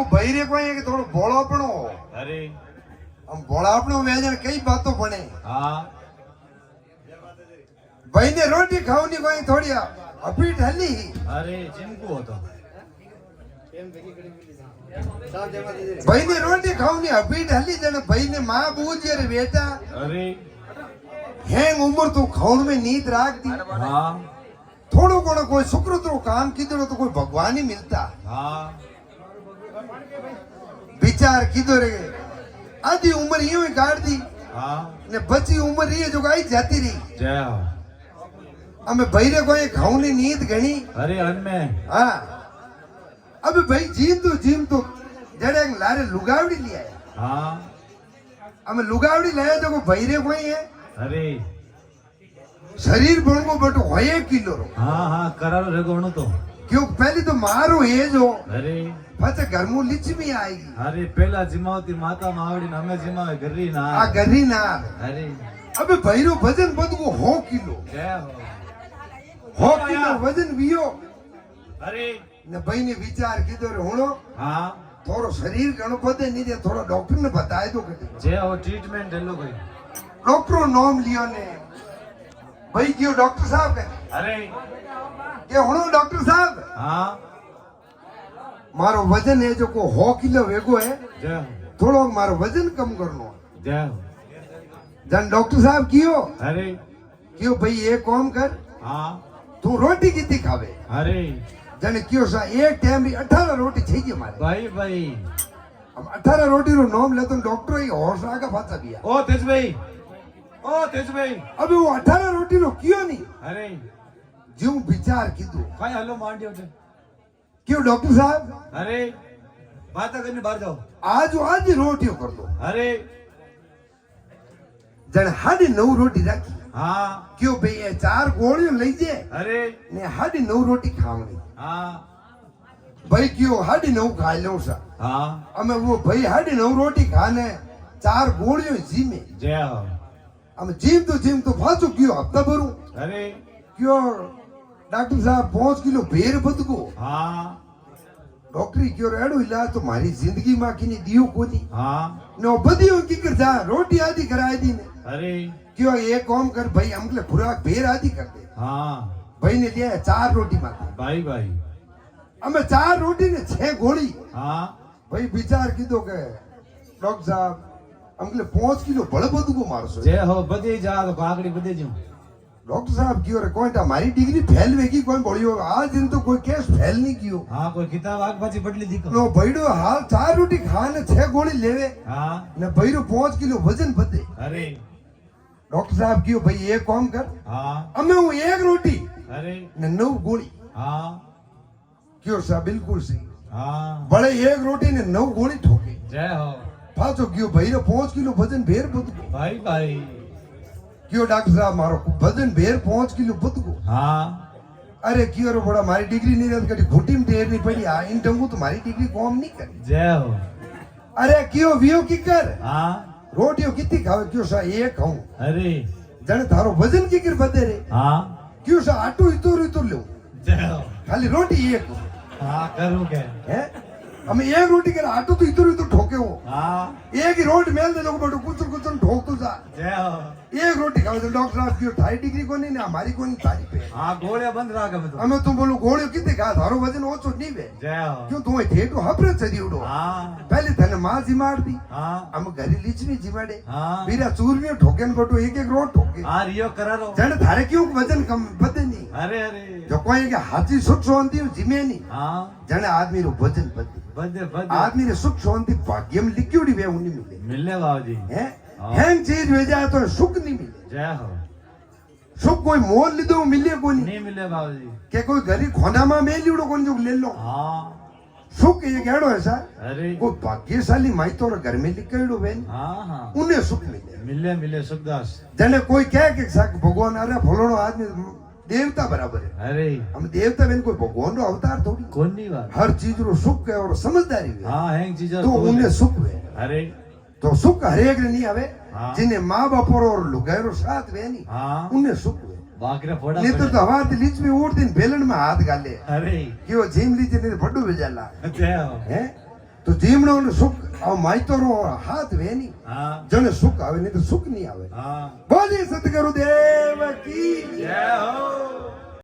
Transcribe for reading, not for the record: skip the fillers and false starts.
वो बहिरे को है कि थोड़ा बोलापणो हो। अरे हम बोलापणो वेजन कई बातों बने। हाँ भाई ने रोटी खाऊनी कोई थोड़ी अभी ढली। अरे चिंकू हो तो भाई ने रोटी खाऊनी अभी ढली जने भाई ने माँ बूझे रे बेटा अरे हैंग उम्र तू खाउन में नींद राख दी। हाँ थोड़ो कोनो कोई शुक्र तो काम कीधो तो कोई भगवान ही मिलता। हाँ विचार कीधो रे आधी उम्र यूं ही काट दी हाँ ने बची उम्र रही जो गाई जाती रही। जय हो हमें बहिरे को ये खाऊनी नींद घणी। अरे अनमें हाँ अब भाई जीम तो जड़े लारे लुगावड़ी लिया है। हाँ हमें लुगावड़ी लाया जो को बहिरे को ही है। अरे शरीर बणको बटो होए किलो रो। हाँ हाँ करारो रेगोणो तो क्यों पहले तो मारो है जो अरे पाछे घर में लिचमी आएगी। अरे पहला जिमावती माता मावड़ी ने हमें जिमावे गरी ना आ गरी ना अरे अबे भैरो वजन बदगो हो किलो जय हो हो किलो वजन वियो अरे ने भाई ने विचार कीधो रे हुणो हाँ थोड़ो शरीर घणो बदे नहीं दे थोड़ा डॉक्टर ने बताए दो के जय हो ट्रीटमेंट ले लो कोई डॉक्टर नाम लियो ने भाई क्यों डॉक्टर साहब के अरे के हुणो डॉक्टर साहब हाँ मारो वजन है जो को 100 किलो वेगो है जय हो थोड़ो मारो वजन कम करनो जय हो जन डॉक्टर साहब कियो अरे क्यों भाई ये काम कर हाँ तू रोटी कितनी खावे अरे जने क्यों सा एक टाइम भी 18 रोटी चाहिए मारे भाई भाई अब 18 रोटी रो नाम ले तो डॉक्टर ही होश आगा फाचा दिया ओ तेज भाई अबे वो 18 रोटी रो क्यों नहीं अरे जीव विचार कीधो भाई हेलो मांडियो थे क्यों डॉक्टर साहब अरे बात करने बाहर जाओ आज ही रोटियों कर दो अरे जन 9.5 रोटी रखी हाँ क्यों भाई ये 4 गोलियों ले जे अरे ने 9.5 रोटी खावनी हाँ भाई क्यों 9.5 खा लो सा हाँ हमें वो भाई 9.5 रोटी खाने 4 गोलियों जी में जय हो हम जिम तो फाचो क्यों हफ्ता भरू अरे क्यों डॉक्टर साहब 5 किलो बेर बदगो हाँ डॉक्टरी क्यों रेडो इलाज तो मारी जिंदगी में की नहीं दियो कोनी हाँ नो बदियो की कर जा रोटी आदि कराई दी ने अरे क्यों ये काम कर भाई हमके खुराक बेर आदि कर दे हाँ भाई ने दिया 4 रोटी मांगी भाई भाई हमें 4 रोटी ने 6 गोली हाँ भाई विचार कीधो के डॉक्टर साहब हमके 5 किलो बड़ बदगो मारसो जय हो बदे जा तो पाकड़ी बदे जू डॉक्टर साहब क्यों रे कोई हमारी डिग्री फेल वेगी कोई बोलियो आज दिन तो कोई केस फेल नहीं कियो हाँ कोई किताब आग बाजी पढ़ दी नो भैडो हाल 4 रोटी खाने 6 गोली लेवे हाँ न भैरो 5 किलो वजन बदे अरे डॉक्टर साहब क्यों भाई ये काम कर हाँ हमें वो 1 रोटी अरे न 9 गोली हाँ क्यों सा बिल्कुल सही हाँ बड़े 1 रोटी ने 9 गोली ठोके जय हो फाचो क्यों भैरो 5 किलो वजन बेर बदगो भाई भाई क्यों डॉक्टर साहब मारो वजन बेर 5 किलो बदगो हाँ अरे क्यों रो बड़ा मारी डिग्री नहीं रहती कभी घुटी में ढेर नहीं पड़ी आ इन टंगू तुम्हारी डिग्री कम नहीं करी जय हो अरे क्यों वियो की कर हाँ रोटियों कितनी खाओ क्यों सा 1 खाऊं अरे जने थारो वजन की कर बदे रे हाँ क्यों सा आटू इतो लो जय हो खाली रोटी 1 हाँ करूँ क्या है हमें 1 रोटी कर आटू तो इतो ठोके हो हाँ एक ही रोटी मेल दे लोग बटो कुचन ठोक तो जा जय हो 1 रोटी खाओ तो डॉक्टर साहब क्यों थारी डिग्री को नहीं ना हमारी को नहीं थारी पे हाँ गोलियां बंद रहा कर तो हमें तुम बोलो गोलियों कितने खा थारो वजन ओछो नहीं वे जय हो क्यों तुम्हें ठेठो हपरे चढ़ी उड़ो हाँ पहले थने मां जिमाड़ दी हाँ हम घरी लिचनी जिमाड़े हाँ मेरा चूरमियो ठोके न बटो एक रोट ठोके हाँ रियो करा रो जने थारे क्यों वजन कम बदे नहीं अरे अरे जो कोई के हाथी सुख शांति जिमे नहीं हाँ जने आदमी रो वजन बदे बदे बदे आदमी रे सुख शांति भाग्यम लिखियोड़ी वे उन्हीं मिले मिलने बाबूजी हैं हाँ। हैंग चीज वे जाए तो सुख नहीं मिले जय हो सुख कोई मोल लीधो मिले कोनी नहीं मिले बाबूजी के कोई घरी खोना में मेल लीडो कोनी जो ले लो हाँ सुख ये कहड़ो है सा अरे कोई भाग्यशाली माई तो घर में लिखेड़ो बेन हाँ हाँ उन्हें सुख मिले मिले मिले सुखदास जने कोई कह के साक भगवान अरे फलोनो आदमी देवता बराबर है अरे हम देवता बेन कोई भगवान रो अवतार थोड़ी कौन नहीं बात हर चीज रो सुख है और समझदारी है हाँ हैंग चीज तो उन्हें सुख है अरे तो सुख हरेक ने नहीं आवे हाँ। जिन्हें माँ बाप और लुगायरो साथ वे नहीं हाँ उन्हें सुख है बाकरे फोड़ा नहीं तो हवा लीच में उड़ दिन बेलन में हाथ गाले अरे कि वो झीम लीचे नहीं बड्डू भेजाला जय हो है તો જીમણોનું સુખ આ માયતોરો હાથ વેની હા જણે સુખ આવે નહીં તો સુખ નહીં આવે હા બોલી સદગુરુદેવ